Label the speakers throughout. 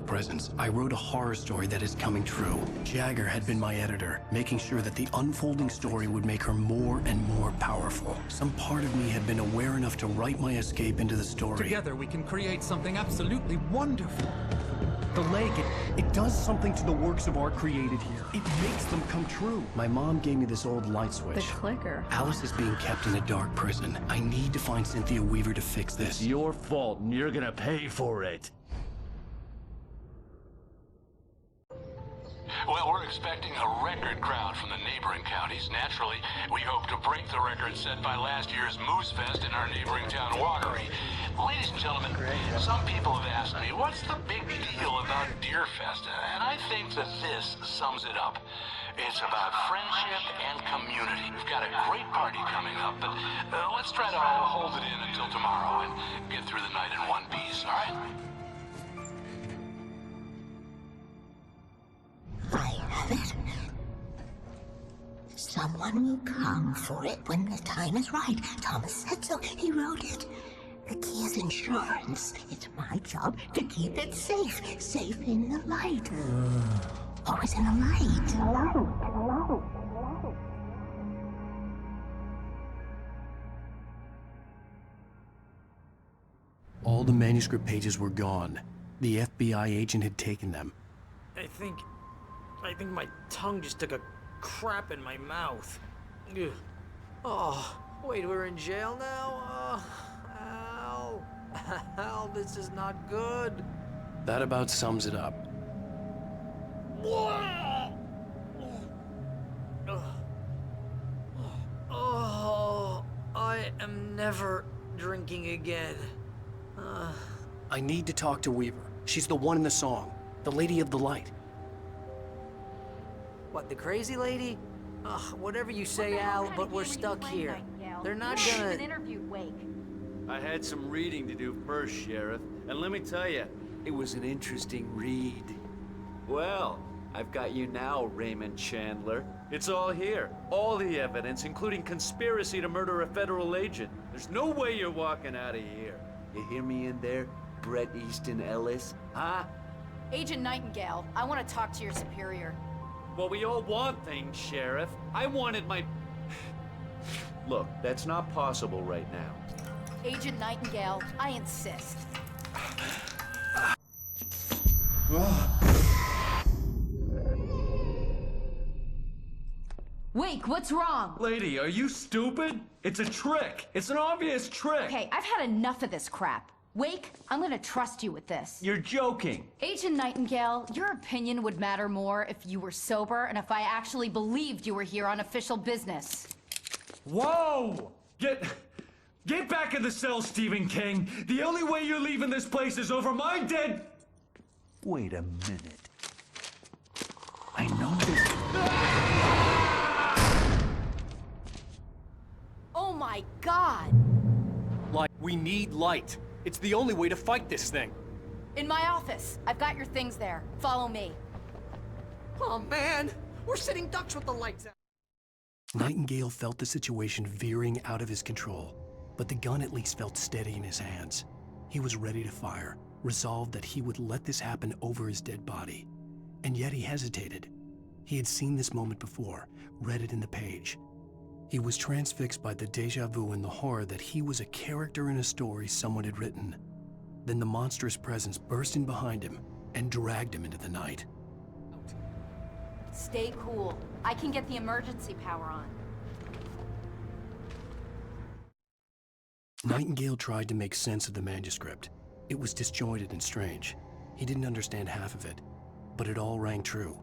Speaker 1: presence, I wrote a horror story that is coming true. Jagger had been my editor, making sure that the unfolding story would make her more and more powerful. Some part of me had been aware enough to write my escape into the story.
Speaker 2: Together we can create something absolutely wonderful.
Speaker 3: The lake, it does something to the works of art created here. It makes them come true.
Speaker 1: My mom gave me this old light switch.
Speaker 4: The clicker.
Speaker 1: Alice is being kept in a dark prison. I need to find Cynthia Weaver to fix this.
Speaker 5: It's your fault, and you're gonna pay for it.
Speaker 6: Well, we're expecting a record crowd from the neighboring counties. Naturally, we hope to break the record set by last year's Moose Fest in our neighboring town, Watery. Ladies and gentlemen, some people have asked me, what's the big deal about Deer Fest? And I think that this sums it up. It's about friendship and community. We've got a great party coming up, but let's try to hold it in until tomorrow and get through the night in one piece, all right?
Speaker 7: I have it. Someone will come for it when the time is right. Thomas said so. He wrote it. The key is insurance. It's my job to keep it safe. Safe in the light. Always in the light.
Speaker 1: All the manuscript pages were gone. The FBI agent had taken them.
Speaker 8: I think my tongue just took a crap in my mouth. Ugh. Oh, wait, we're in jail now? Ow. Ow, this is not good.
Speaker 1: That about sums it up.
Speaker 8: Oh, I am never drinking again.
Speaker 1: I need to talk to Weaver. She's the one in the song. The Lady of the Light.
Speaker 8: What, the crazy lady? Ugh, whatever you say, Al, but we're stuck here. They're not gonna...
Speaker 5: I had some reading to do first, Sheriff, and let me tell you, it was an interesting read. Well, I've got you now, Raymond Chandler. It's all here. All the evidence, including conspiracy to murder a federal agent. There's no way you're walking out of here. You hear me in there, Bret Easton Ellis? Huh?
Speaker 4: Agent Nightingale, I want to talk to your superior.
Speaker 5: Well, we all want things, Sheriff. I wanted my... Look, that's not possible right now.
Speaker 4: Agent Nightingale, I insist. Wake, what's wrong?
Speaker 5: Lady, are you stupid? It's a trick. It's an obvious trick.
Speaker 4: Okay, I've had enough of this crap. Wake, I'm gonna trust you with this.
Speaker 5: You're joking.
Speaker 4: Agent Nightingale, your opinion would matter more if you were sober and if I actually believed you were here on official business.
Speaker 5: Whoa! Get back in the cell, Stephen King. The only way you're leaving this place is over my dead... Wait a minute. I know this...
Speaker 4: Oh my God!
Speaker 3: Light. We need light. It's the only way to fight this thing.
Speaker 4: In my office. I've got your things there. Follow me.
Speaker 8: Oh, man! We're sitting ducks with the lights out.
Speaker 1: Nightingale felt the situation veering out of his control, but the gun at least felt steady in his hands. He was ready to fire, resolved that he would let this happen over his dead body. And yet he hesitated. He had seen this moment before, read it in the page. He was transfixed by the déjà vu and the horror that he was a character in a story someone had written. Then the monstrous presence burst in behind him and dragged him into the night.
Speaker 4: Stay cool. I can get the emergency power on.
Speaker 1: Nightingale tried to make sense of the manuscript. It was disjointed and strange. He didn't understand half of it, but it all rang true.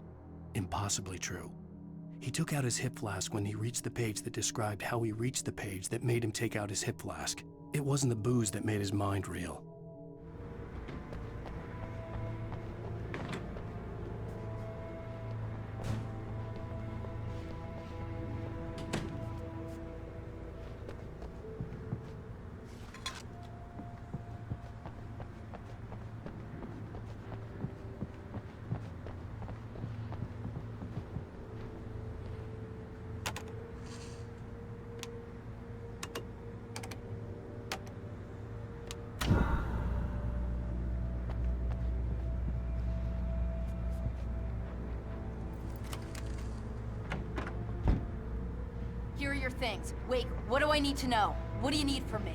Speaker 1: Impossibly true. He took out his hip flask when he reached the page that described how he reached the page that made him take out his hip flask. It wasn't the booze that made his mind reel.
Speaker 4: things. Wake, what do I need to know? What do you need from me?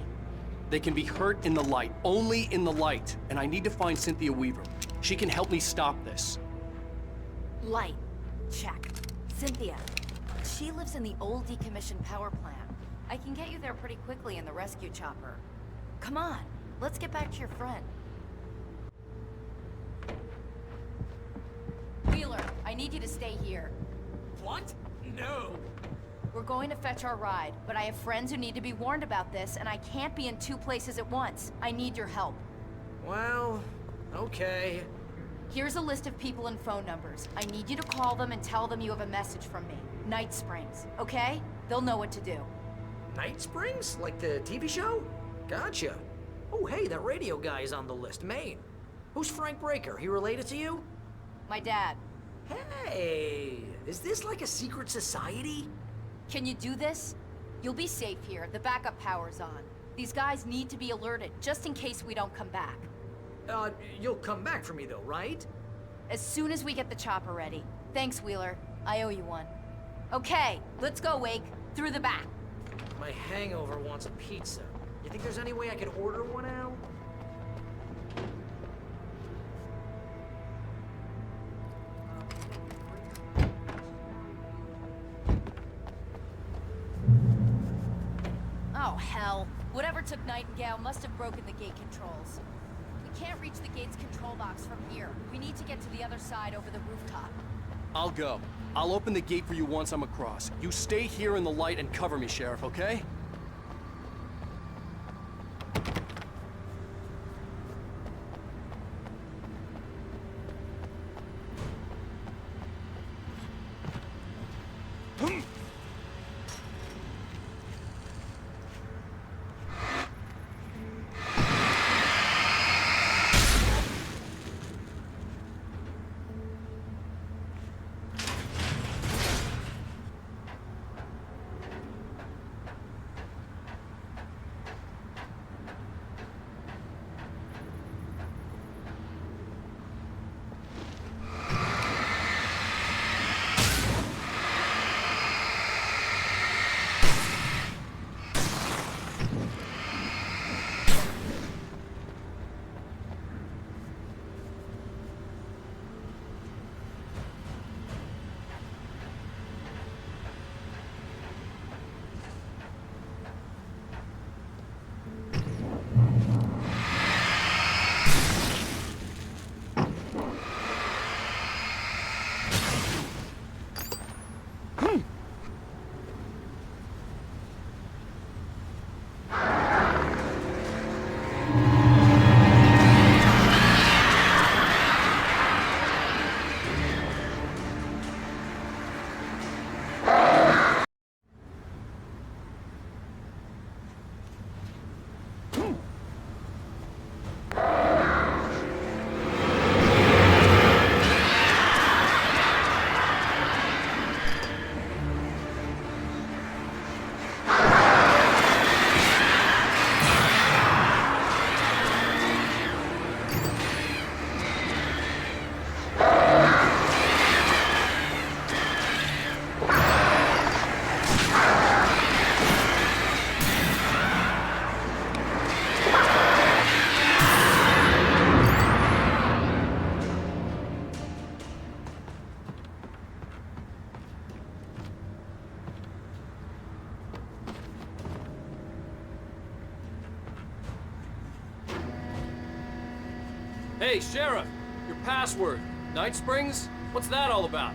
Speaker 3: They can be hurt in the light, only in the light. And I need to find Cynthia Weaver. She can help me stop this.
Speaker 4: Light. Check. Cynthia. She lives in the old decommissioned power plant. I can get you there pretty quickly in the rescue chopper. Come on, let's get back to your friend. Wheeler, I need you to stay here.
Speaker 8: What? No.
Speaker 4: We're going to fetch our ride, but I have friends who need to be warned about this, and I can't be in 2 places at once. I need your help.
Speaker 8: Well, okay.
Speaker 4: Here's a list of people and phone numbers. I need you to call them and tell them you have a message from me. Night Springs, okay? They'll know what to do.
Speaker 8: Night Springs? Like the TV show? Gotcha. Oh, hey, that radio guy is on the list. Maine. Who's Frank Breaker? He related to you?
Speaker 4: My dad.
Speaker 8: Hey, is this like a secret society?
Speaker 4: Can you do this? You'll be safe here. The backup power's on. These guys need to be alerted, just in case we don't come back.
Speaker 8: You'll come back for me though, right?
Speaker 4: As soon as we get the chopper ready. Thanks, Wheeler. I owe you one. Okay, let's go, Wake. Through the back.
Speaker 8: My hangover wants a pizza. You think there's any way I could order one out?
Speaker 4: Oh, hell. Whatever took Nightingale must have broken the gate controls. We can't reach the gate's control box from here. We need to get to the other side over the rooftop.
Speaker 3: I'll go. I'll open the gate for you once I'm across. You stay here in the light and cover me, Sheriff, okay? Hey, Sheriff! Your password. Night Springs? What's that all about?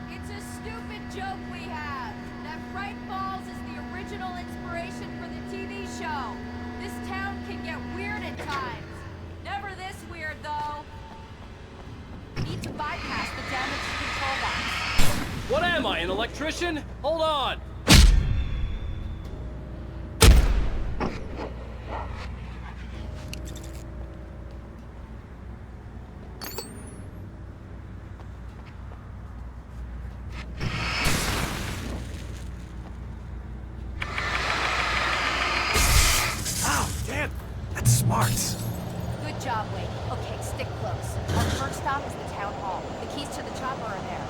Speaker 4: It's a stupid joke we have. That Fright Falls is the original inspiration for the TV show. This town can get weird at times. Never this weird, though. Need to bypass the damaged control box.
Speaker 3: What am I, an electrician? Hold on!
Speaker 4: Good job, Wade. Okay, stick close. Our first stop is the town hall. The keys to the chopper are there.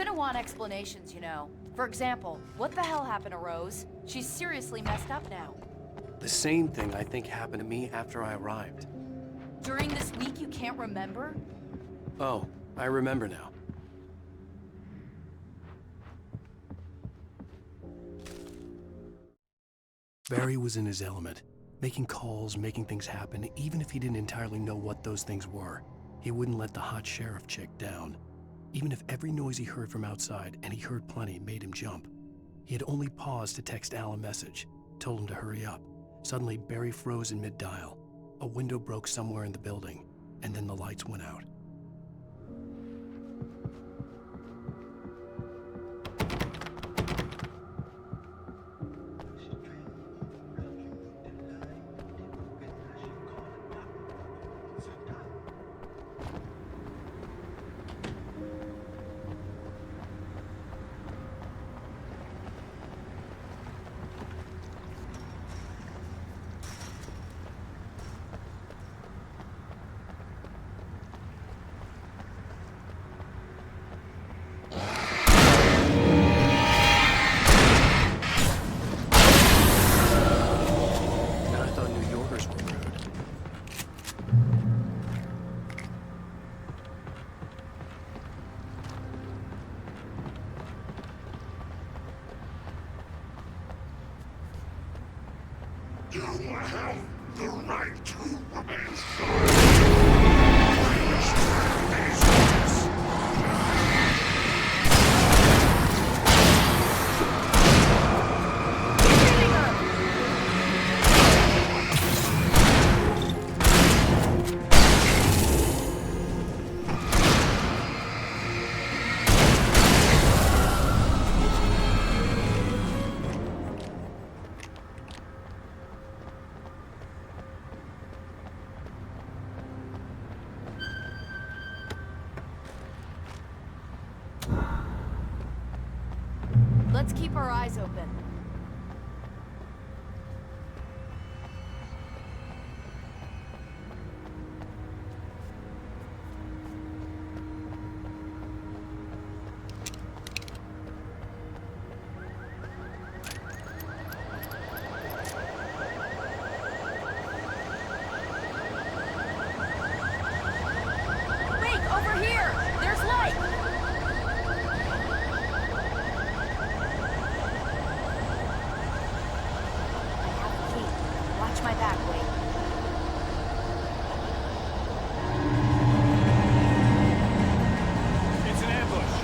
Speaker 4: gonna want explanations, you know. For example, what the hell happened to Rose? She's seriously messed up now.
Speaker 1: The same thing I think happened to me after I arrived.
Speaker 4: During this week you can't remember?
Speaker 1: Oh, I remember now. Barry was in his element, making calls, making things happen, even if he didn't entirely know what those things were. He wouldn't let the hot sheriff chick down. Even if every noise he heard from outside, and he heard plenty, made him jump. He had only paused to text Al a message, told him to hurry up. Suddenly, Barry froze in mid-dial. A window broke somewhere in the building, and then the lights went out.
Speaker 9: You have the right to remain silent.
Speaker 4: Let's keep our eyes open. Wait, over here! There's light! Watch my back, Wade.
Speaker 5: It's an ambush.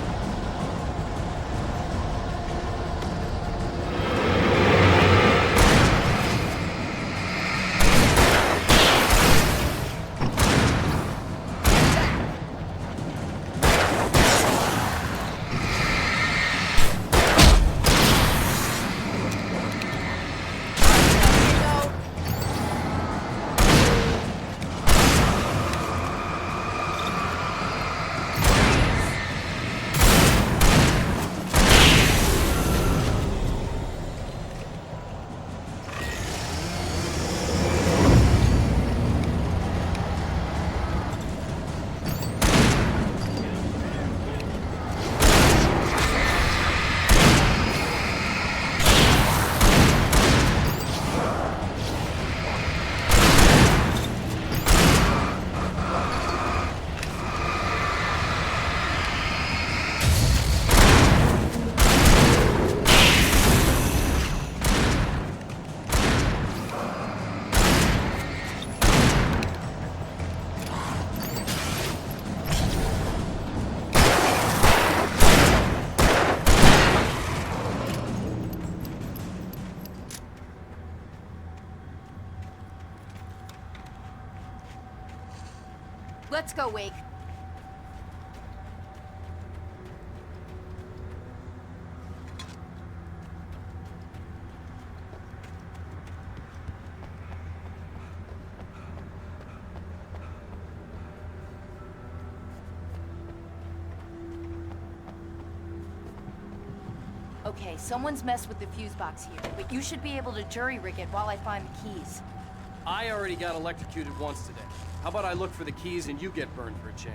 Speaker 4: Let's go, Wake. Okay, someone's messed with the fuse box here, but you should be able to jury-rig it while I find the keys.
Speaker 3: I already got electrocuted once today. How about I look for the keys and you get burned for a change?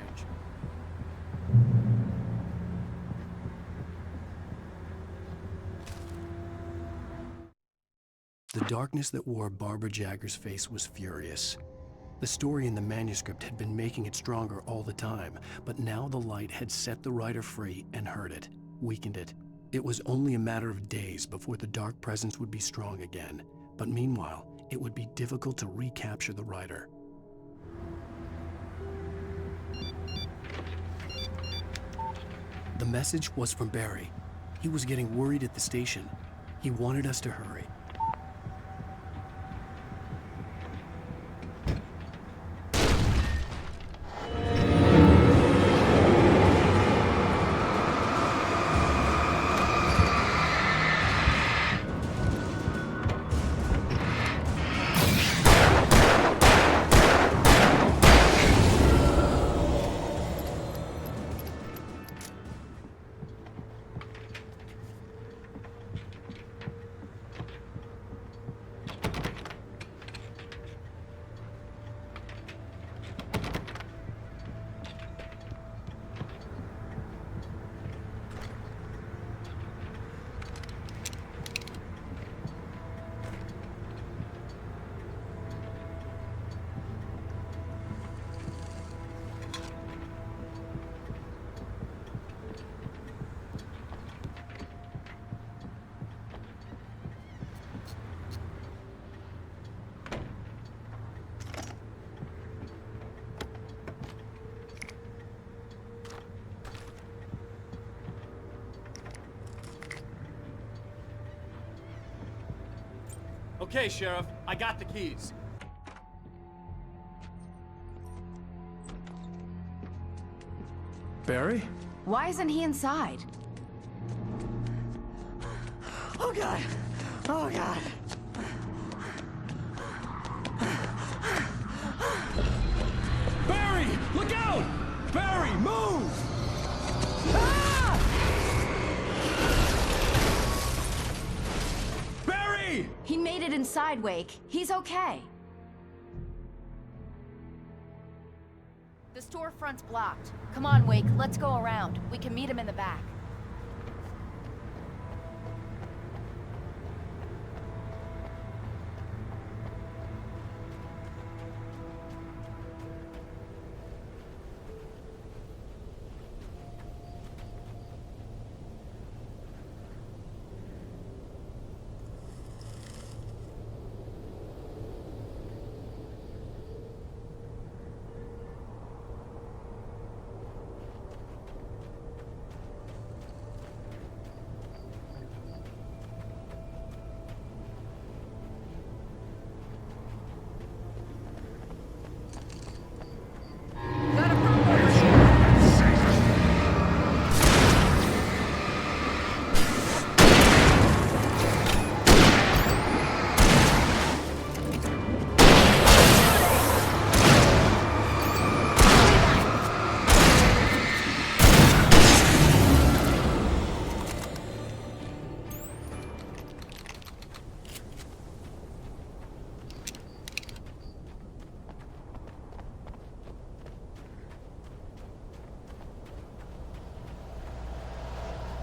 Speaker 1: The darkness that wore Barbara Jagger's face was furious. The story in the manuscript had been making it stronger all the time, but now the light had set the writer free and hurt it, weakened it. It was only a matter of days before the dark presence would be strong again, but meanwhile, it would be difficult to recapture the writer. The message was from Barry. He was getting worried at the station. He wanted us to hurry.
Speaker 3: Okay, Sheriff, I got the keys.
Speaker 1: Barry?
Speaker 4: Why isn't he inside?
Speaker 8: Oh God! Oh God!
Speaker 1: Barry! Look out! Barry, move! Barry!
Speaker 4: He made it inside, Wake. He's okay. The storefront's blocked. Come on, Wake. Let's go around. We can meet him in the back.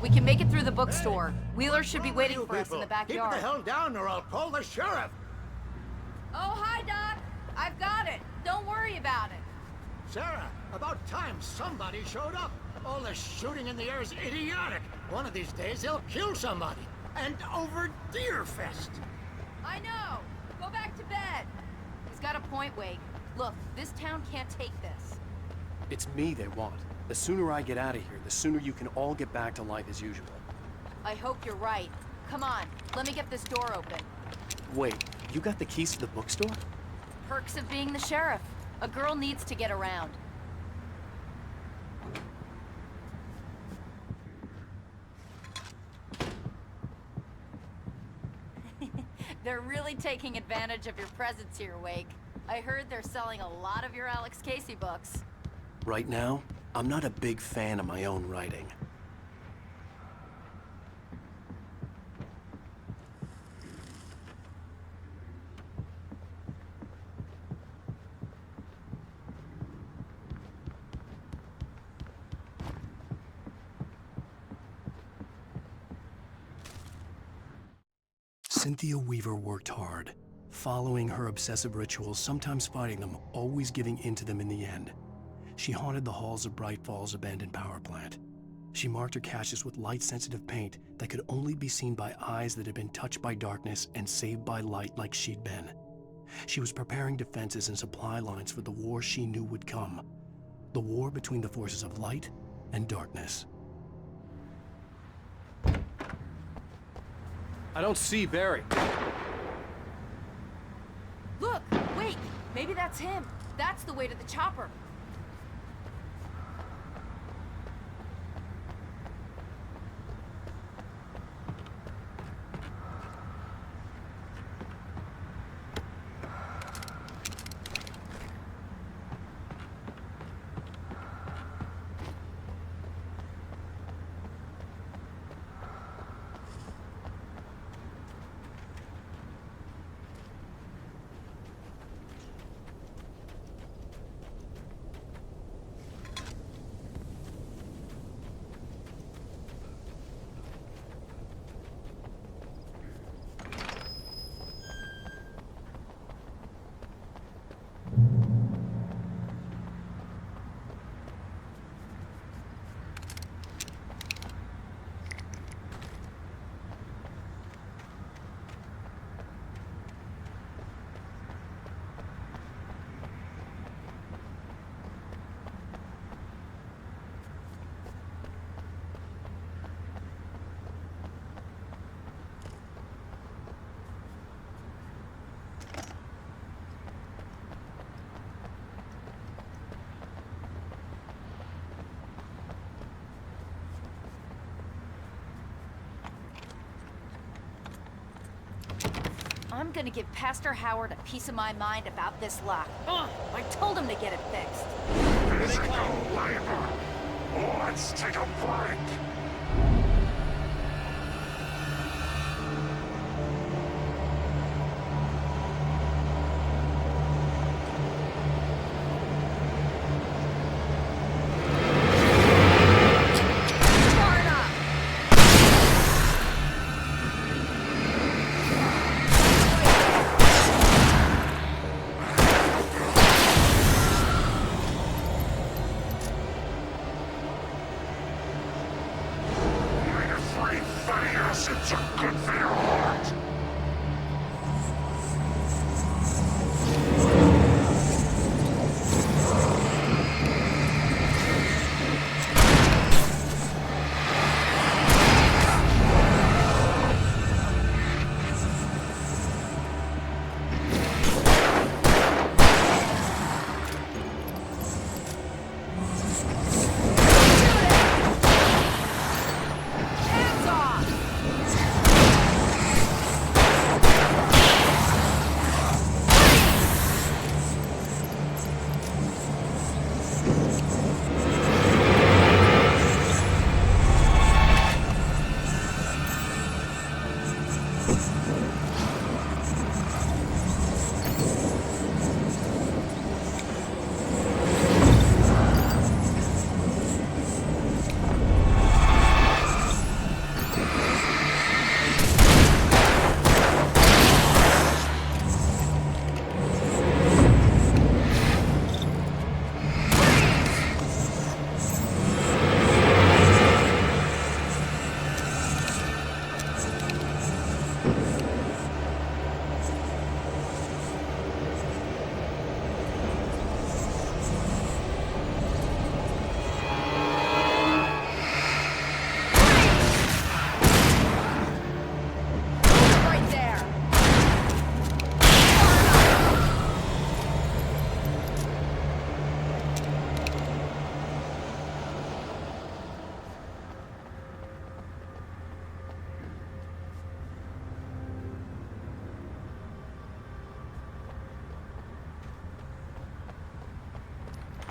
Speaker 4: We can make it through the bookstore. Wheeler should be waiting for us in the backyard.
Speaker 9: Keep the hell down or I'll call the sheriff.
Speaker 4: Oh, hi, Doc. I've got it. Don't worry about it.
Speaker 9: Sarah, about time somebody showed up. All the shooting in the air is idiotic. One of these days they'll kill somebody. And over Deerfest.
Speaker 4: I know. Go back to bed. He's got a point, Wake. Look, this town can't take this.
Speaker 3: It's me they want. The sooner I get out of here, the sooner you can all get back to life as usual.
Speaker 4: I hope you're right. Come on, let me get this door open.
Speaker 3: Wait, you got the keys to the bookstore?
Speaker 4: Perks of being the sheriff. A girl needs to get around. They're really taking advantage of your presence here, Wake. I heard they're selling a lot of your Alex Casey books.
Speaker 1: Right now, I'm not a big fan of my own writing. Cynthia Weaver worked hard, following her obsessive rituals, sometimes fighting them, always giving in to them in the end. She haunted the halls of Bright Falls abandoned power plant. She marked her caches with light-sensitive paint that could only be seen by eyes that had been touched by darkness and saved by light like she'd been. She was preparing defenses and supply lines for the war she knew would come. The war between the forces of light and darkness.
Speaker 3: I don't see Barry.
Speaker 4: Look! Wait! Maybe that's him. That's the way to the chopper. I'm gonna give Pastor Howard a piece of my mind about this lock. I told him to get it fixed.
Speaker 10: Physical labor. Let's take a break. It's good for your heart.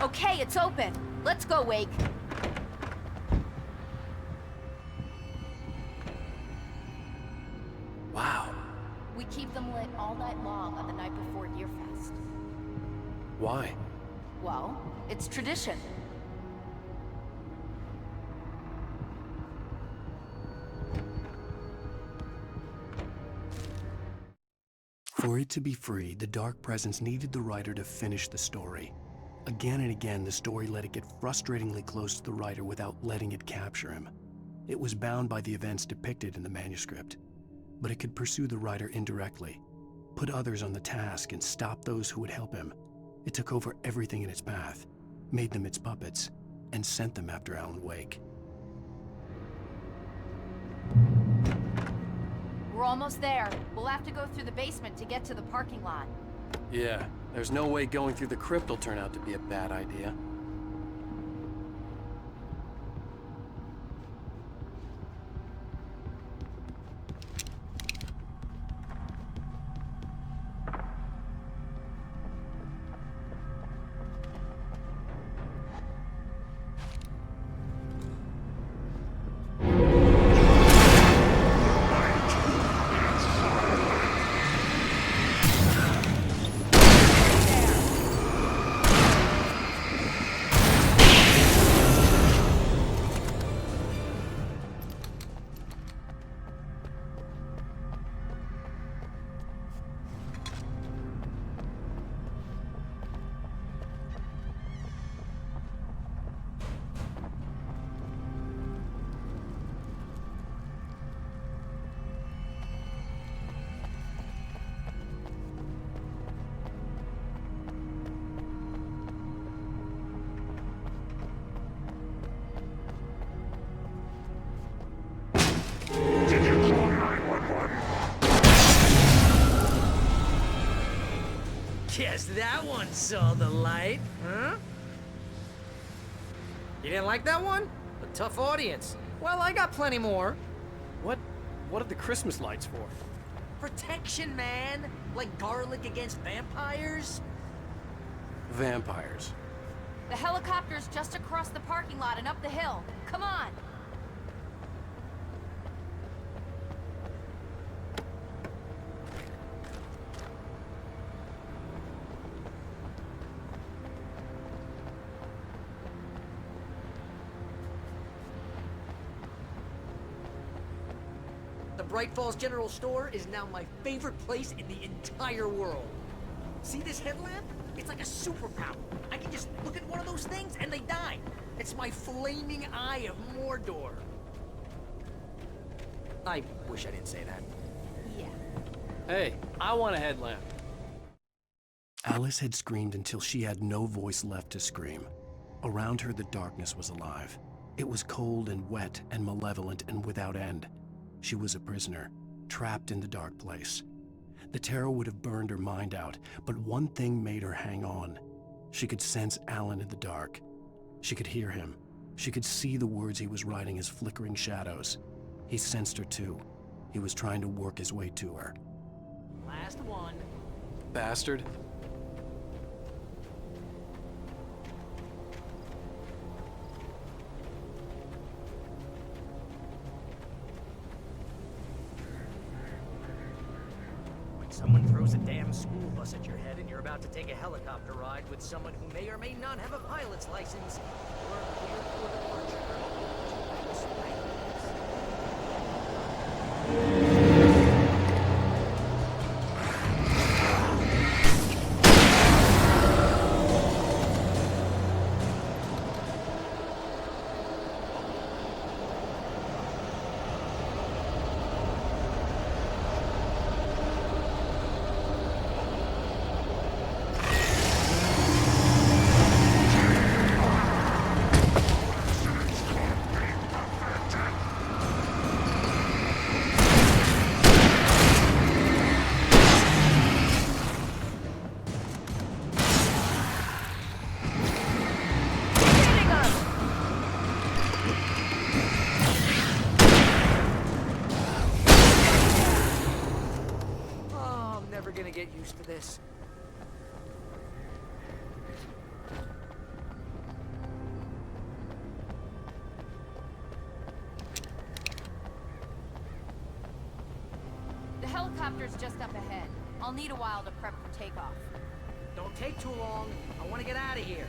Speaker 4: Okay, it's open. Let's go, Wake.
Speaker 1: Wow.
Speaker 4: We keep them lit all night long on the night before Deerfest.
Speaker 1: Why?
Speaker 4: Well, it's tradition.
Speaker 1: For it to be free, the dark presence needed the writer to finish the story. Again and again, the story let it get frustratingly close to the writer without letting it capture him. It was bound by the events depicted in the manuscript, but it could pursue the writer indirectly, put others on the task, and stop those who would help him. It took over everything in its path, made them its puppets, and sent them after Alan Wake.
Speaker 4: We're almost there. We'll have to go through the basement to get to the parking lot.
Speaker 3: Yeah, there's no way going through the crypt will turn out to be a bad idea.
Speaker 10: Did you call 911?
Speaker 8: Guess that one saw the light, huh? You didn't like that one? A tough audience. Well, I got plenty more.
Speaker 3: What are the Christmas lights for?
Speaker 8: Protection, man. Like garlic against vampires.
Speaker 3: Vampires.
Speaker 4: The helicopter's just across the parking lot and up the hill. Come on!
Speaker 8: The Bright Falls General Store is now my favorite place in the entire world. See this headlamp? It's like a superpower. I can just look at one of those things and they die. It's my flaming eye of Mordor. I wish I didn't say that.
Speaker 4: Yeah.
Speaker 3: Hey, I want a headlamp.
Speaker 1: Alice had screamed until she had no voice left to scream. Around her, the darkness was alive. It was cold and wet and malevolent and without end. She was a prisoner, trapped in the dark place. The terror would have burned her mind out, but one thing made her hang on. She could sense Alan in the dark. She could hear him. She could see the words he was writing as flickering shadows. He sensed her too. He was trying to work his way to her.
Speaker 8: Last one.
Speaker 3: Bastard.
Speaker 8: Someone throws a damn school bus at your head and you're about to take a helicopter ride with someone who may or may not have a pilot's license or a clear for departure. Gonna get used to this.
Speaker 4: The helicopter's just up ahead. I'll need a while to prep for takeoff.
Speaker 8: Don't take too long. I want to get out of here.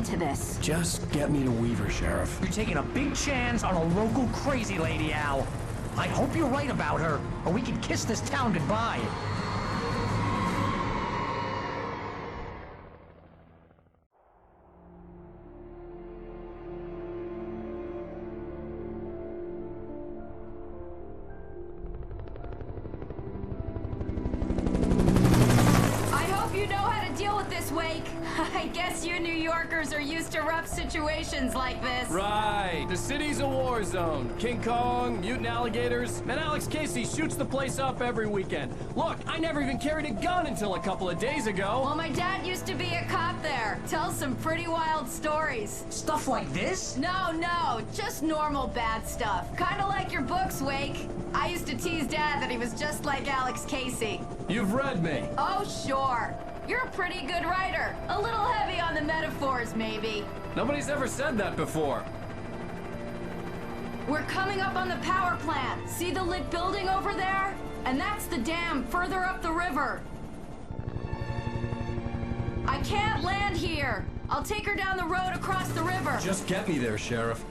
Speaker 4: into this.
Speaker 1: Just get me to Weaver, Sheriff.
Speaker 11: You're taking a big chance on a local crazy lady, Al. I hope you're right about her, or we can kiss this town goodbye.
Speaker 4: I guess you New Yorkers are used to rough situations like this.
Speaker 3: Right. The city's a war zone. King Kong, mutant alligators, and Alex Casey shoots the place up every weekend. Look, I never even carried a gun until a couple of days ago.
Speaker 4: Well, my dad used to be a cop there. Tells some pretty wild stories.
Speaker 11: Stuff like this?
Speaker 4: No, just normal bad stuff. Kinda like your books, Wake. I used to tease Dad that he was just like Alex Casey.
Speaker 3: You've read me.
Speaker 4: Oh, sure. You're a pretty good writer. A little heavy on the metaphors, maybe.
Speaker 3: Nobody's ever said that before.
Speaker 4: We're coming up on the power plant. See the lit building over there? And that's the dam further up the river. I can't land here. I'll take her down the road across the river.
Speaker 3: Just get me there, Sheriff.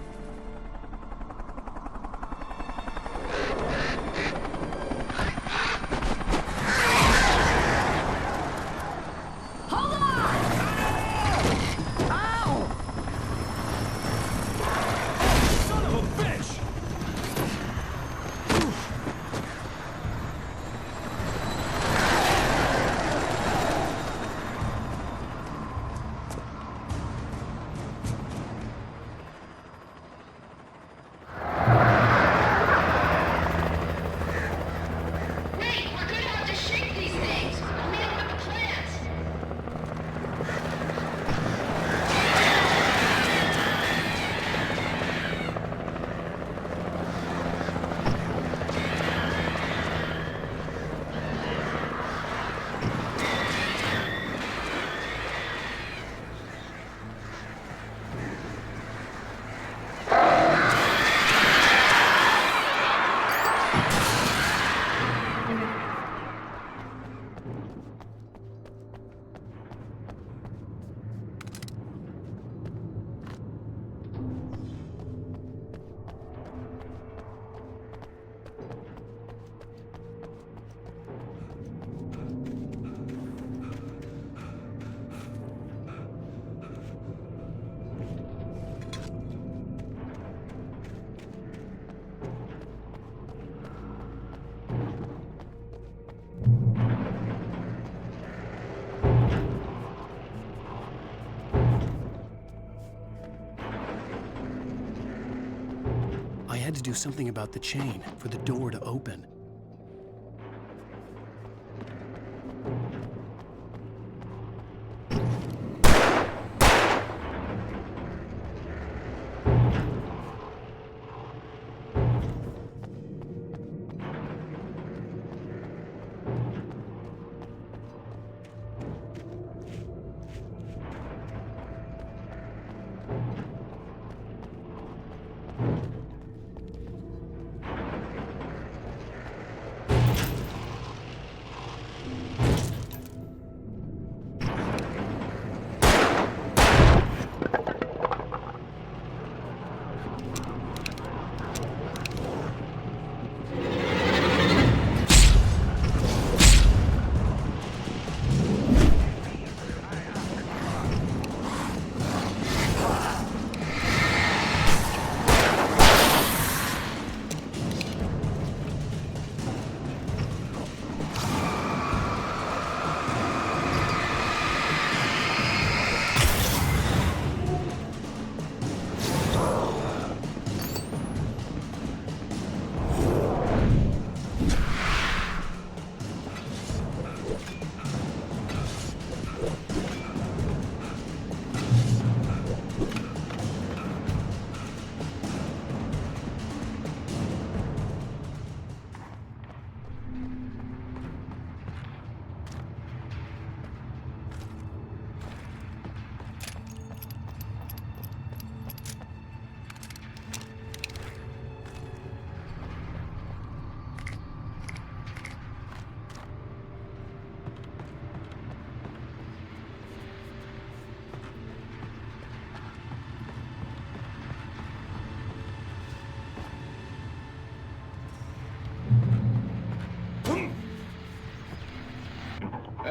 Speaker 1: I had to do something about the chain for the door to open.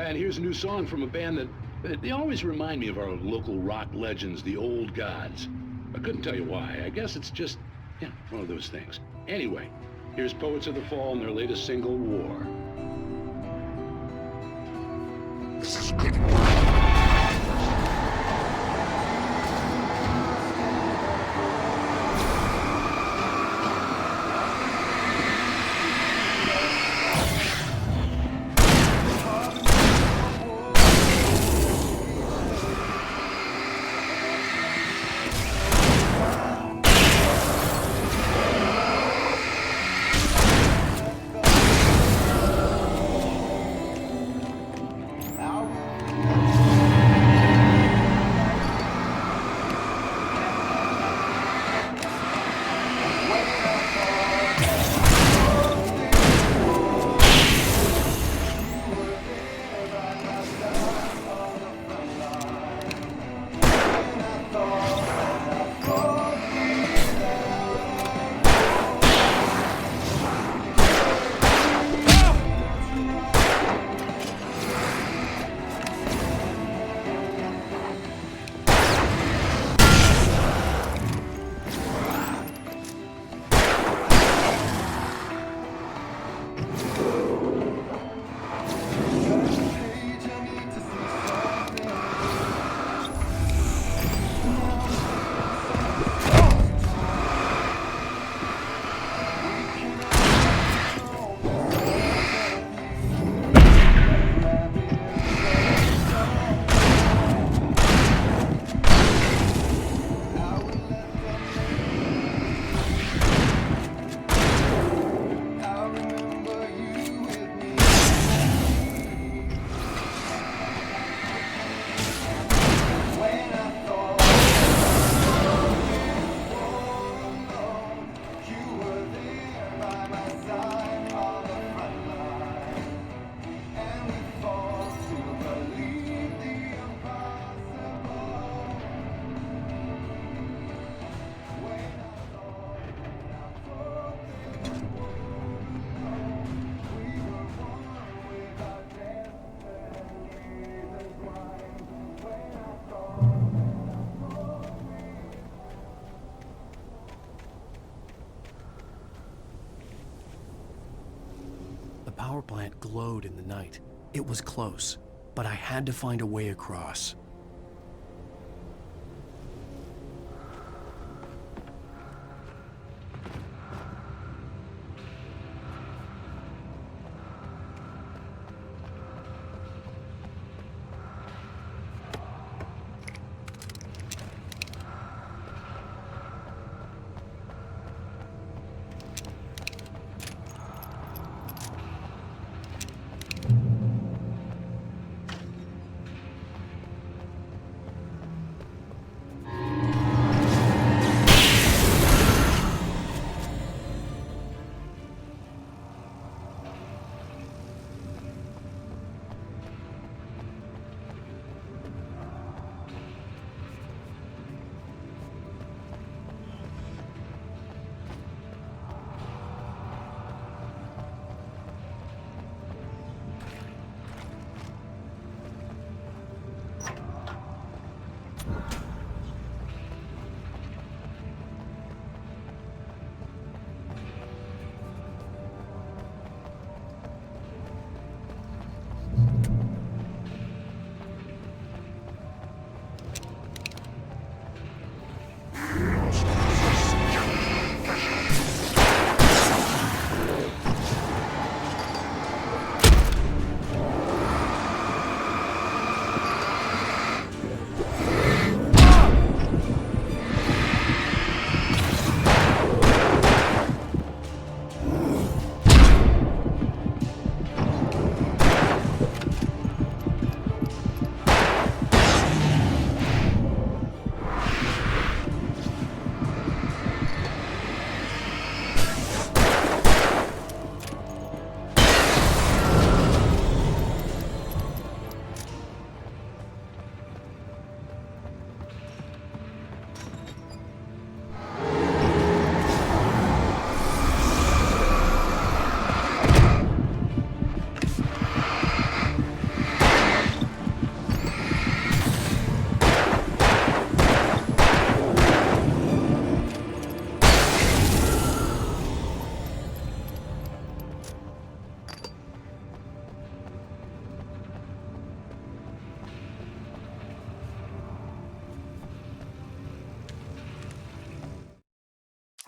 Speaker 10: and here's a new song from a band that they always remind me of our local rock legends, the Old Gods. I couldn't tell you why. I guess it's just, yeah, one of those things. Anyway, here's Poets of the Fall and their latest single, War.
Speaker 12: This is good.
Speaker 1: The power plant glowed in the night. It was close, but I had to find a way across.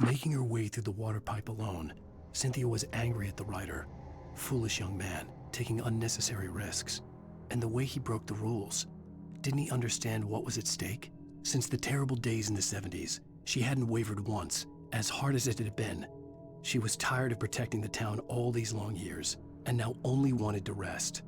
Speaker 1: Making her way through the water pipe alone, Cynthia was angry at the writer. Foolish young man, taking unnecessary risks. And the way he broke the rules. Didn't he understand what was at stake? Since the terrible days in the 70s, she hadn't wavered once, as hard as it had been. She was tired of protecting the town all these long years, and now only wanted to rest.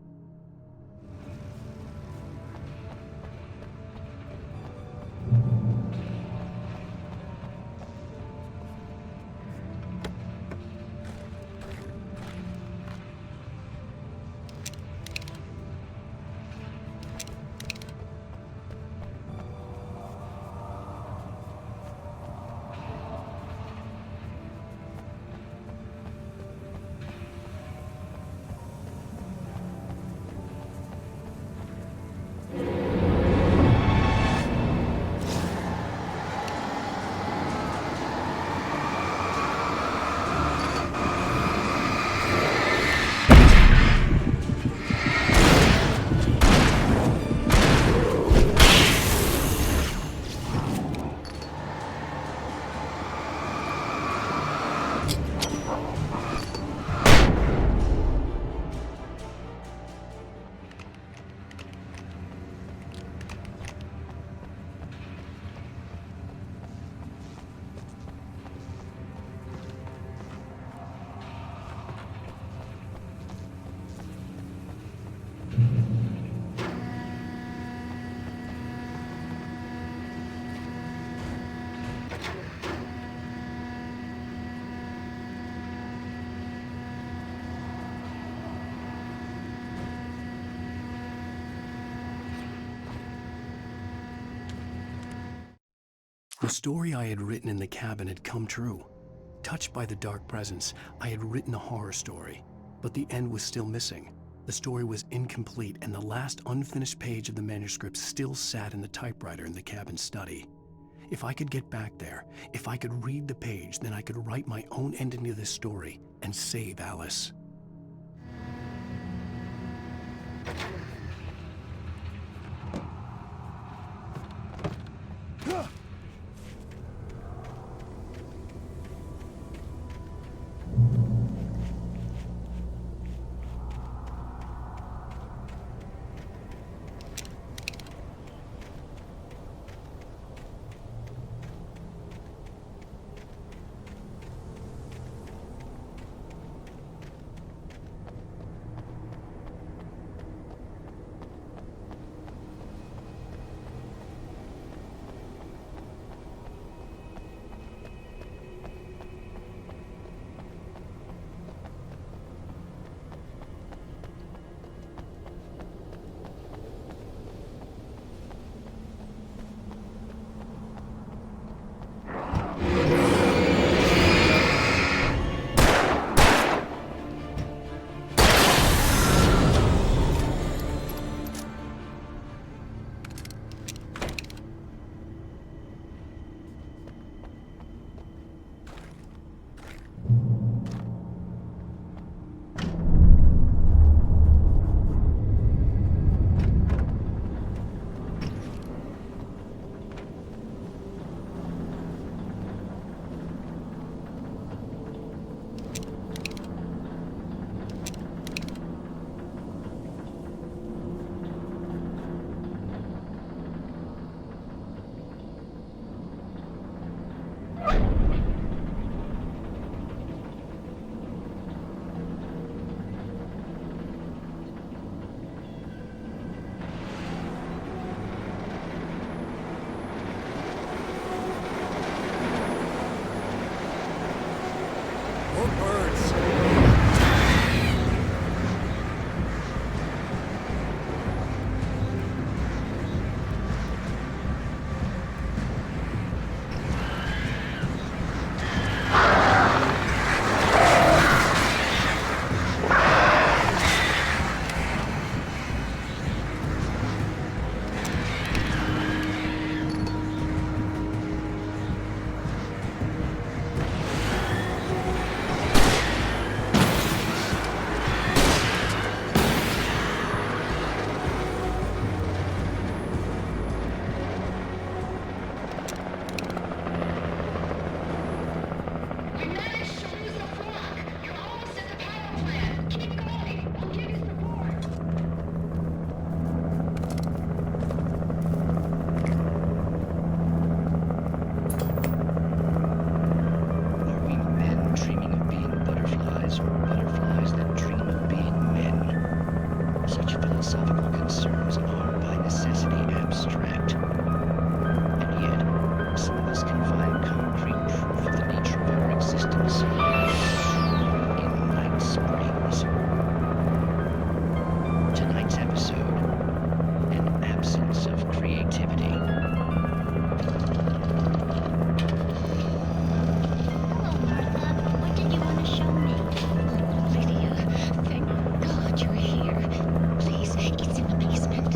Speaker 1: The story I had written in the cabin had come true. Touched by the dark presence, I had written a horror story, but the end was still missing. The story was incomplete, and the last unfinished page of the manuscript still sat in the typewriter in the cabin study. If I could get back there, if I could read the page, then I could write my own ending to this story and save Alice.
Speaker 13: philosophical concerns are by necessity abstract. And yet, some of us can find concrete proof of the nature of our existence in Night Springs. Tonight's episode, an absence of creativity.
Speaker 14: Hello, Martha. What did you want to show me? Lydia, thank God you're here. Please, it's in the basement.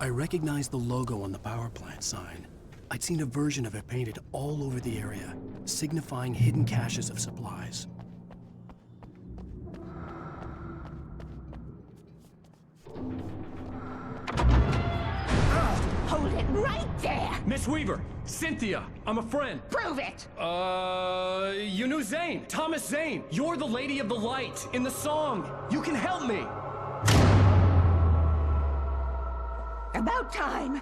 Speaker 1: I recognized the logo on the power plant sign. I'd seen a version of it painted all over the area, signifying hidden caches of supplies.
Speaker 7: Hold it right there!
Speaker 3: Miss Weaver, Cynthia, I'm a friend.
Speaker 7: Prove it!
Speaker 3: You knew Zane, Thomas Zane. You're the Lady of the Light in the song. You can help me.
Speaker 7: About time!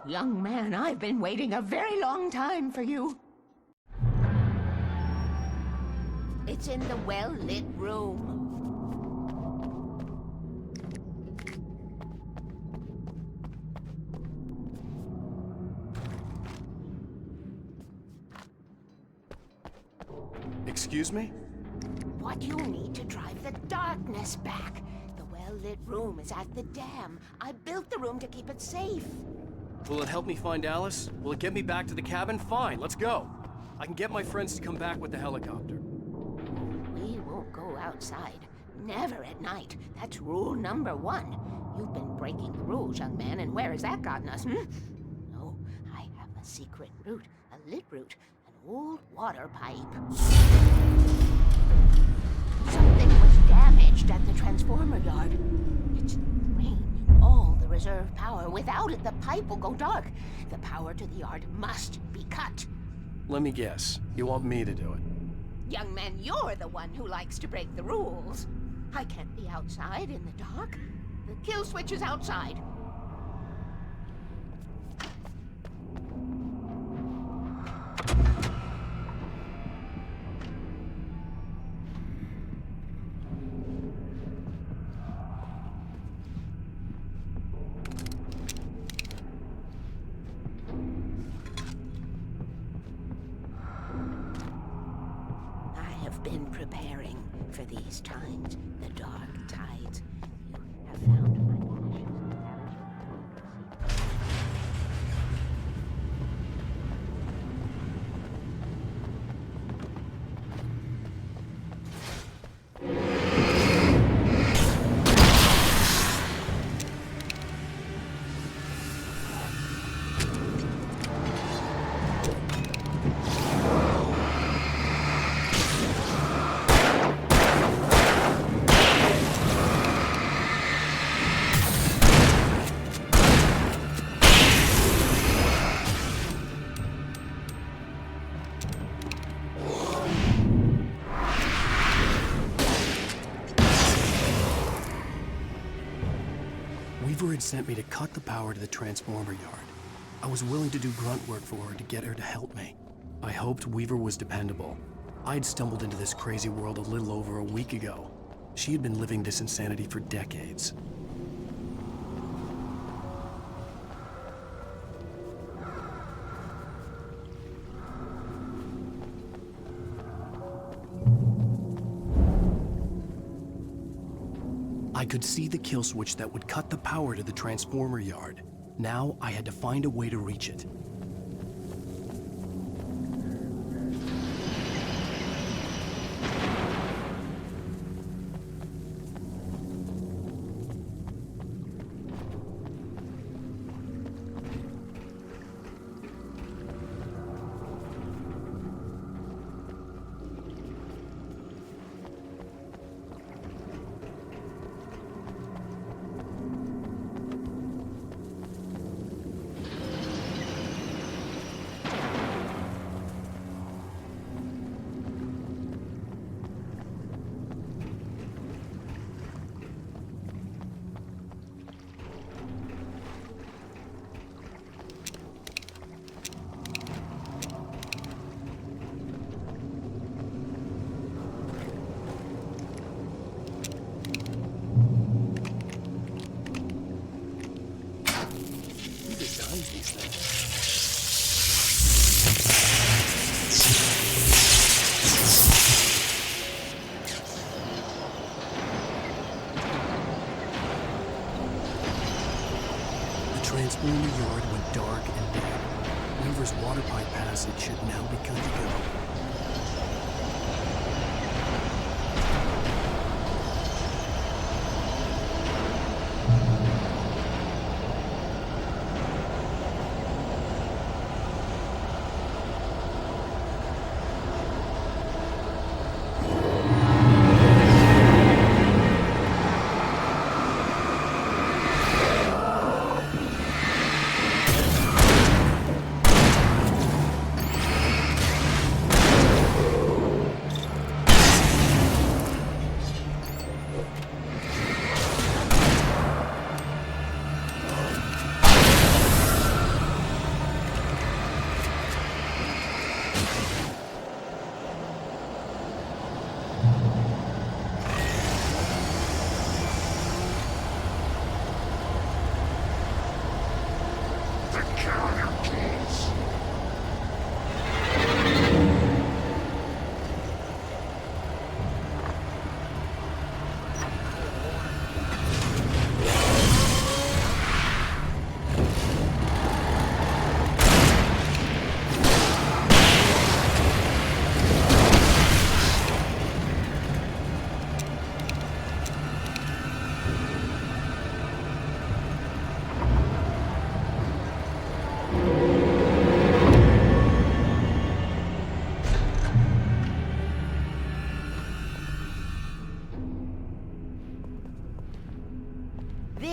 Speaker 7: Young man, I've been waiting a very long time for you. It's in the well-lit room.
Speaker 1: Excuse me?
Speaker 7: What you need to drive the darkness back. The well-lit room is at the dam. I built the room to keep it safe.
Speaker 3: Will it help me find Alice? Will it get me back to the cabin? Fine, let's go. I can get my friends to come back with the helicopter.
Speaker 7: We won't go outside. Never at night. That's rule number 1. You've been breaking the rules, young man, and where has that gotten us, No, I have a secret route, a lit route, an old water pipe. Something was damaged at the transformer yard. It's draining all the reserve power. Without it, the pipe will go dark. The power to the yard must be cut.
Speaker 1: Let me guess. You want me to do it?
Speaker 7: Young man, you're the one who likes to break the rules. I can't be outside in the dark. The kill switch is outside. Been preparing for these times, the dark tides. You have found my ashes and carried
Speaker 1: Weaver had sent me to cut the power to the transformer yard. I was willing to do grunt work for her to get her to help me. I hoped Weaver was dependable. I'd stumbled into this crazy world a little over a week ago. She had been living this insanity for decades. I could see the kill switch that would cut the power to the transformer yard. Now I had to find a way to reach it. These things. The transformer yard went dark and dead. Weaver's water pipe passage should now be good to go.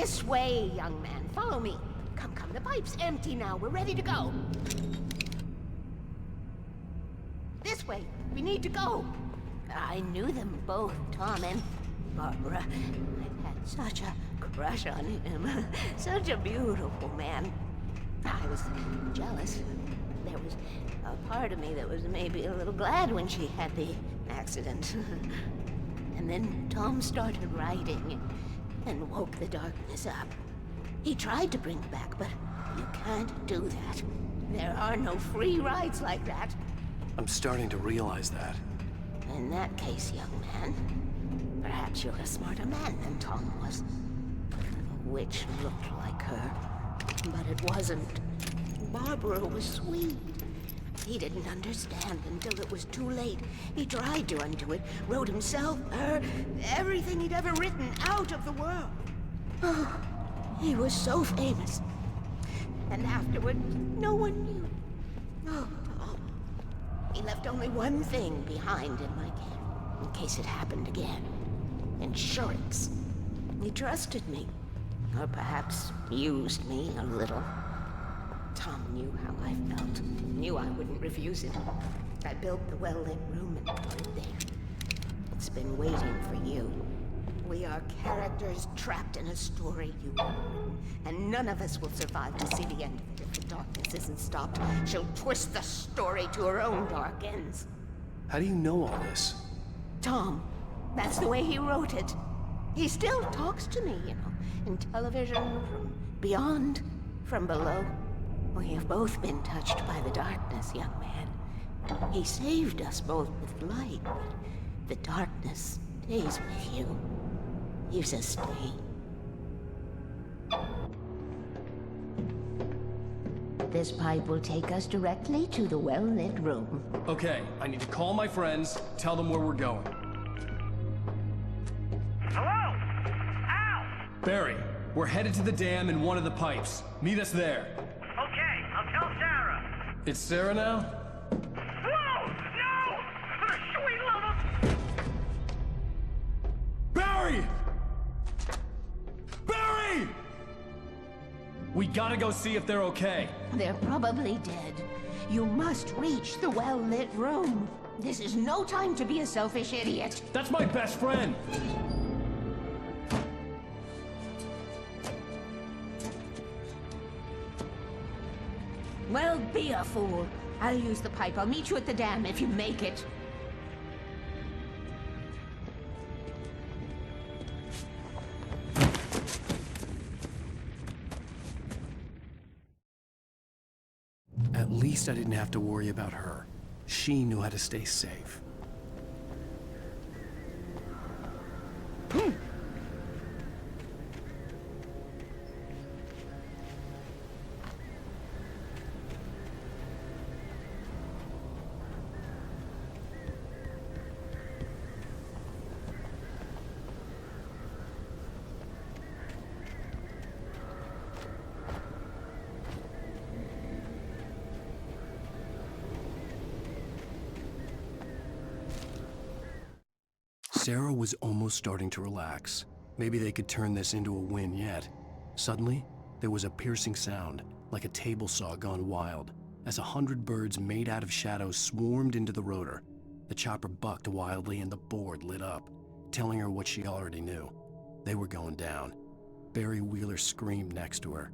Speaker 7: This way, young man. Follow me. Come, the pipe's empty now. We're ready to go. This way. We need to go. I knew them both, Tom and Barbara. I had such a crush on him. Such a beautiful man. I was jealous. There was a part of me that was maybe a little glad when she had the accident. And then Tom started writing and woke the darkness up. He tried to bring back, but you can't do that. There are no free rides like that.
Speaker 1: I'm starting to realize that.
Speaker 7: In that case, young man, perhaps you're a smarter man than Tom was. A witch looked like her, but it wasn't. Barbara was sweet. He didn't understand until it was too late. He tried to undo it, wrote himself, her, everything he'd ever written out of the world. Oh, he was so famous. And afterward, no one knew. Oh, he left only one thing behind in my care, in case it happened again. Insurance. He trusted me. Or perhaps used me a little. Tom knew how I felt. Knew I wouldn't refuse it. I built the well-lit room and put it there. It's been waiting for you. We are characters trapped in a story you have written, and none of us will survive to see the end of it if the darkness isn't stopped. She'll twist the story to her own dark ends.
Speaker 1: How do you know all this?
Speaker 7: Tom, that's the way he wrote it. He still talks to me, in television, from beyond, from below. We have both been touched by the darkness, young man. He saved us both with light, but the darkness stays with you. Leaves us stay. This pipe will take us directly to the well-lit room.
Speaker 3: Okay, I need to call my friends, tell them where we're going.
Speaker 11: Hello? Al!
Speaker 3: Barry, we're headed to the dam in one of the pipes. Meet us there.
Speaker 11: Okay, I'll tell Sarah.
Speaker 3: It's Sarah now?
Speaker 11: Whoa! No! For the sweet love of...
Speaker 3: Barry! Barry! We gotta go see if they're okay.
Speaker 7: They're probably dead. You must reach the well-lit room. This is no time to be a selfish idiot.
Speaker 3: That's my best friend.
Speaker 7: Well, be a fool. I'll use the pipe. I'll meet you at the dam if you make it.
Speaker 1: At least I didn't have to worry about her. She knew how to stay safe. Sarah was almost starting to relax. Maybe they could turn this into a win yet. Suddenly, there was a piercing sound, like a table saw gone wild, as 100 birds made out of shadows swarmed into the rotor. The chopper bucked wildly and the board lit up, telling her what she already knew. They were going down. Barry Wheeler screamed next to her.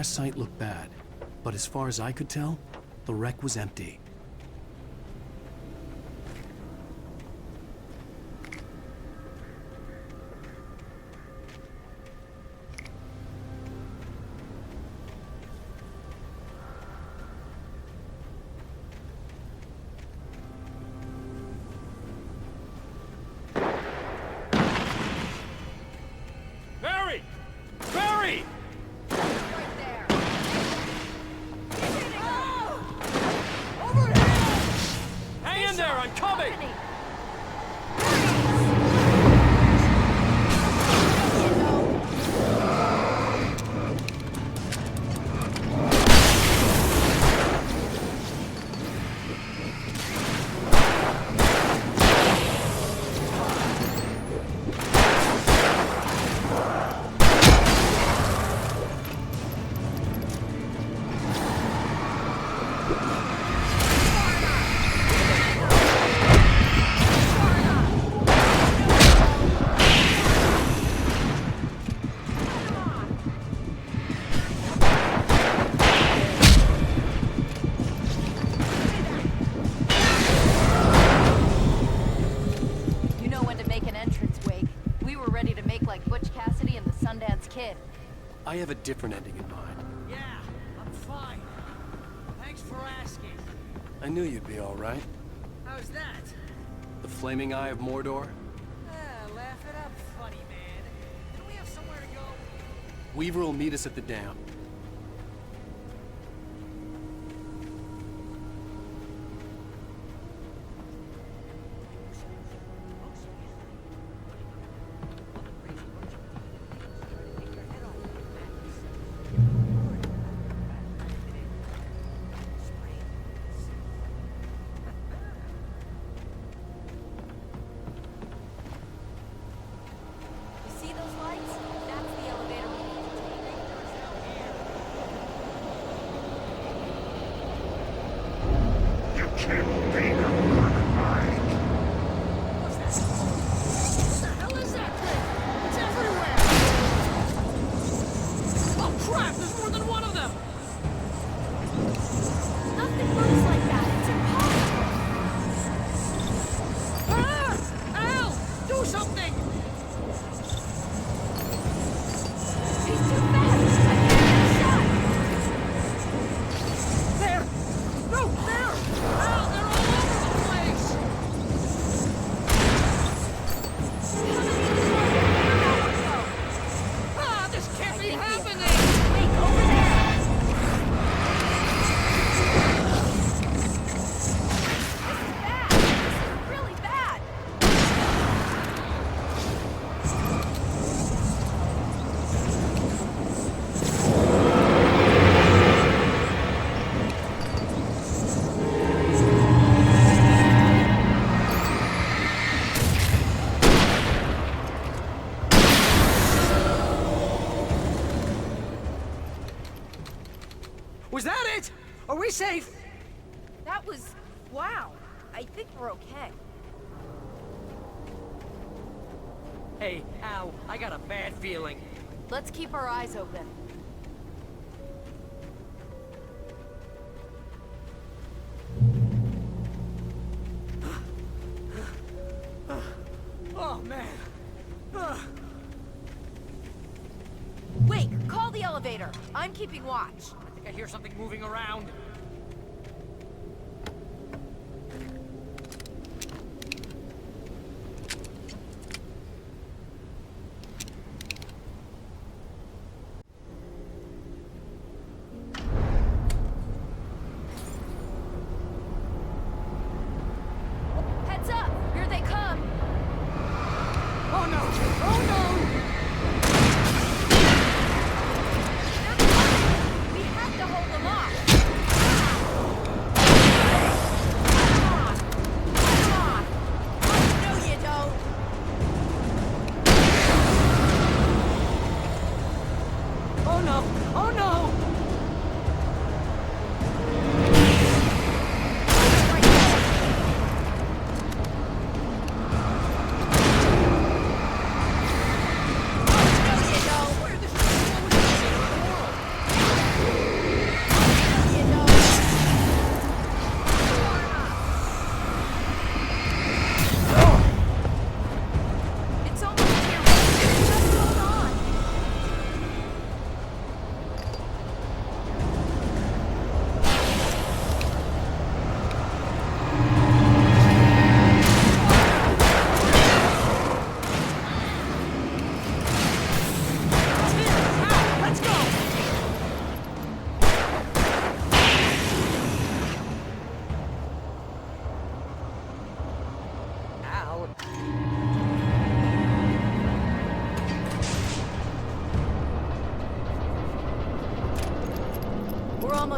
Speaker 1: crash site looked bad, but as far as I could tell, the wreck was empty.
Speaker 3: Barry! Barry!
Speaker 4: Right there.
Speaker 3: Hang in there, I'm coming!
Speaker 4: You know when to make an entrance, Wig. We were ready to make like Butch Cassidy and the Sundance Kid.
Speaker 1: I have a different ending in mind.
Speaker 8: Yeah, I'm fine. Thanks for asking.
Speaker 1: I knew you'd be all right.
Speaker 8: How's that?
Speaker 1: The flaming eye of Mordor?
Speaker 8: Laugh it up, funny man. Do we have somewhere to go?
Speaker 1: Weaver will meet us at the dam.
Speaker 4: You see those lights? That's the elevator we need to take.
Speaker 12: You can't beat a good mind.
Speaker 8: What the hell is that thing? It's everywhere! Oh crap, there's more than one of them!
Speaker 4: Nothing moves like that. It's impossible.
Speaker 8: Ah! Al! Do something!
Speaker 4: He's too fast. I can't get a shot.
Speaker 8: There! No, there! Al, they're all over the place! Ah, this can't be happening!
Speaker 4: Wait, over there. This is bad. This is really bad.
Speaker 8: Was that it? Are we safe?
Speaker 4: That was... wow. I think we're okay.
Speaker 8: Hey, Al, I got a bad feeling.
Speaker 4: Let's keep our eyes open.
Speaker 8: Oh, man. Ah.
Speaker 4: Wait, call the elevator. I'm keeping watch.
Speaker 8: I think I hear something moving around.
Speaker 4: Heads up! Here they come!
Speaker 8: Oh no! Oh no!
Speaker 4: They're coming! We have to hold them off!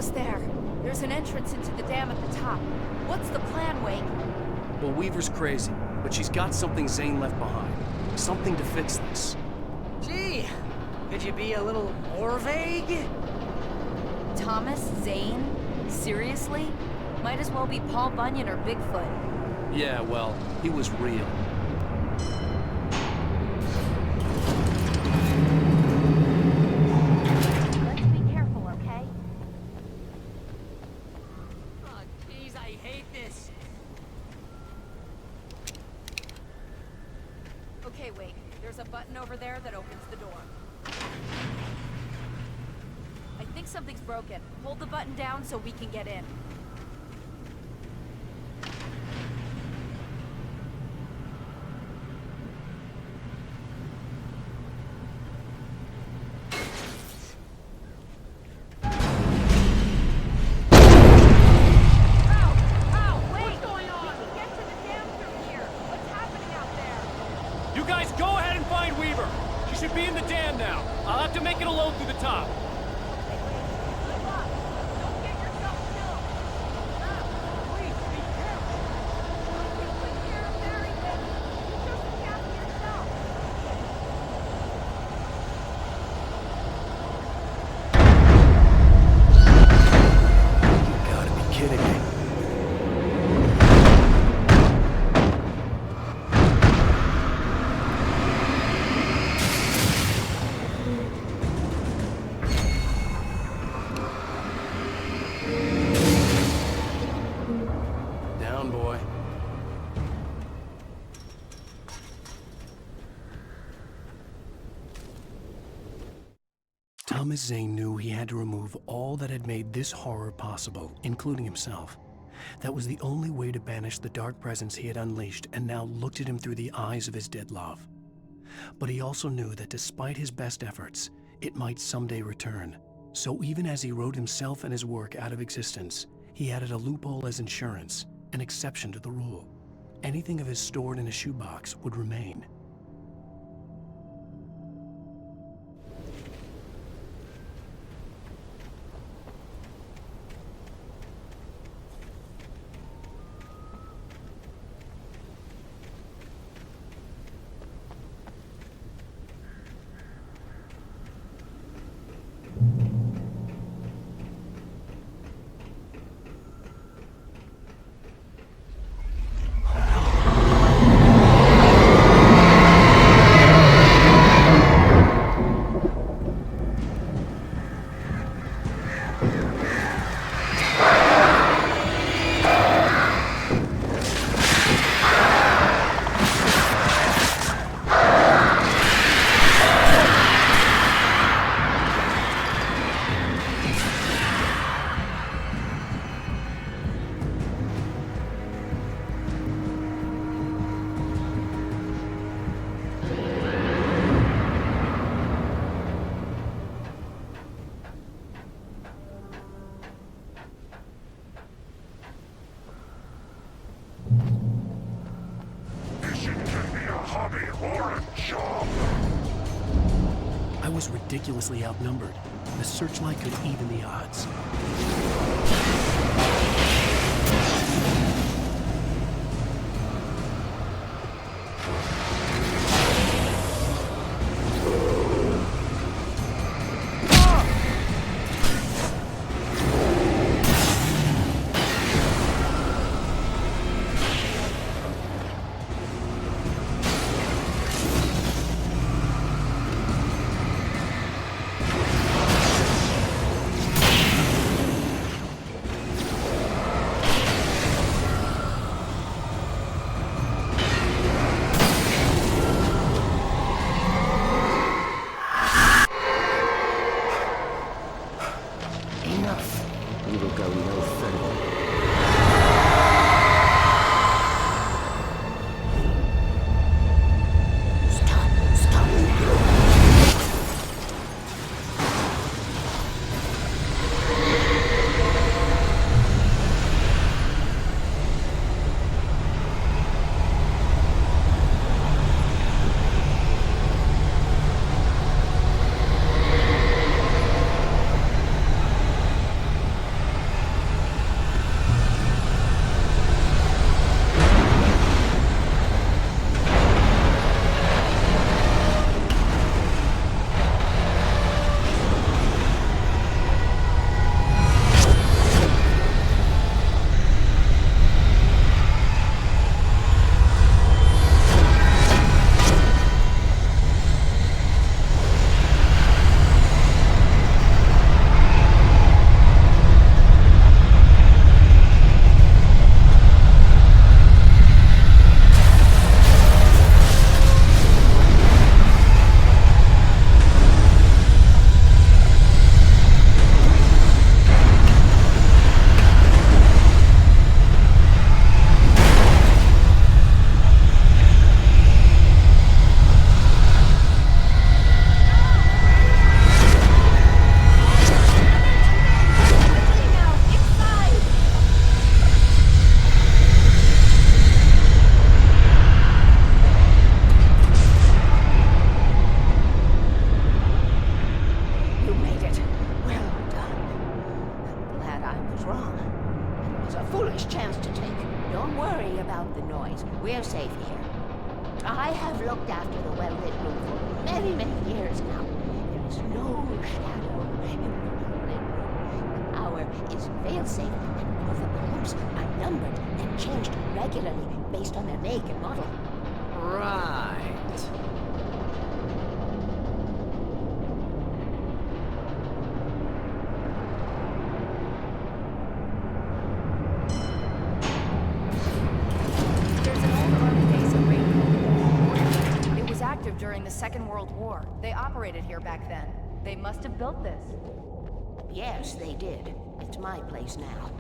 Speaker 4: almost there. There's an entrance into the dam at the top. What's the plan, Wake?
Speaker 3: Well, Weaver's crazy, but she's got something Zane left behind. Something to fix this.
Speaker 8: Gee, could you be a little more vague?
Speaker 4: Thomas Zane? Seriously? Might as well be Paul Bunyan or Bigfoot.
Speaker 3: Yeah, well, he was real.
Speaker 4: Let's be careful, okay?
Speaker 8: Oh, jeez, I hate this.
Speaker 4: Okay, wait. There's a button over there that opens the door. I think something's broken. Hold the button down so we can get in.
Speaker 3: You guys go ahead and find Weaver. She should be in the dam now. I'll have to make it a load through the top.
Speaker 1: You gotta be kidding me.
Speaker 3: Down, boy.
Speaker 1: Thomas Zane knew he had to remove all that had made this horror possible, including himself. That was the only way to banish the dark presence he had unleashed and now looked at him through the eyes of his dead love. But he also knew that despite his best efforts, it might someday return. So even as he wrote himself and his work out of existence, he added a loophole as insurance, an exception to the rule. Anything of his stored in a shoebox would remain.
Speaker 12: Fishing can be a hobby or a job.
Speaker 1: I was ridiculously outnumbered. The searchlight could even the odds.
Speaker 7: was a foolish chance to take. Don't worry about the noise. We're safe here. I have looked after the well-lit room for many, many years now. There is no shadow in the well-lit room. The power is fail-safe, and all the bulbs are numbered and changed regularly based on their make and model.
Speaker 8: Right.
Speaker 4: During the Second World War. They operated here back then. They must have built this.
Speaker 7: Yes, they did. It's my place now.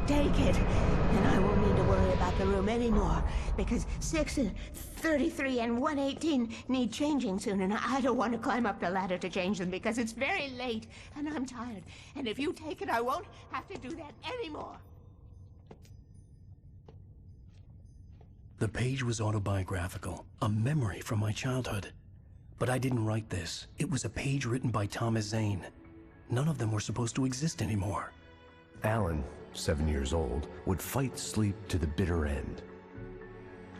Speaker 7: Take it, and I won't need to worry about the room anymore, because 6 and 33 and 118 need changing soon, and I don't want to climb up the ladder to change them because it's very late, and I'm tired. And if you take it, I won't have to do that anymore.
Speaker 1: The page was autobiographical, a memory from my childhood. But I didn't write this. It was a page written by Thomas Zane. None of them were supposed to exist anymore.
Speaker 15: Alan, 7 years old, would fight sleep to the bitter end.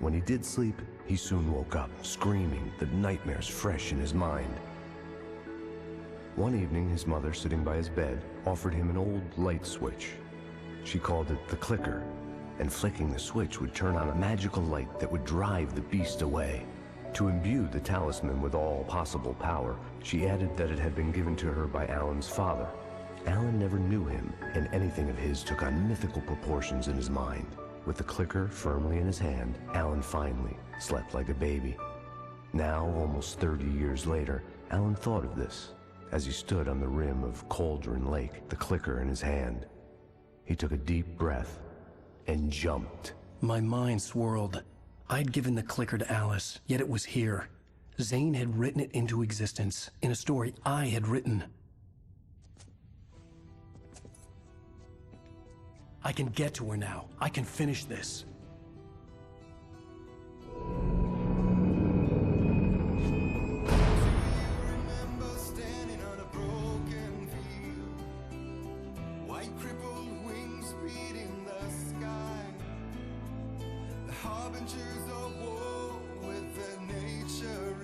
Speaker 15: When he did sleep, he soon woke up, screaming, the nightmares fresh in his mind. One evening, his mother, sitting by his bed, offered him an old light switch. She called it the clicker, and flicking the switch would turn on a magical light that would drive the beast away. To imbue the talisman with all possible power, she added that it had been given to her by Alan's father. Alan never knew him, and anything of his took on mythical proportions in his mind. With the clicker firmly in his hand, Alan finally slept like a baby. Now, almost 30 years later, Alan thought of this as he stood on the rim of Cauldron Lake, the clicker in his hand. He took a deep breath and jumped.
Speaker 1: My mind swirled. I'd given the clicker to Alice, yet it was here. Zane had written it into existence, in a story I had written. I can get to her now. I can finish this.
Speaker 16: Harbingers of war with their nature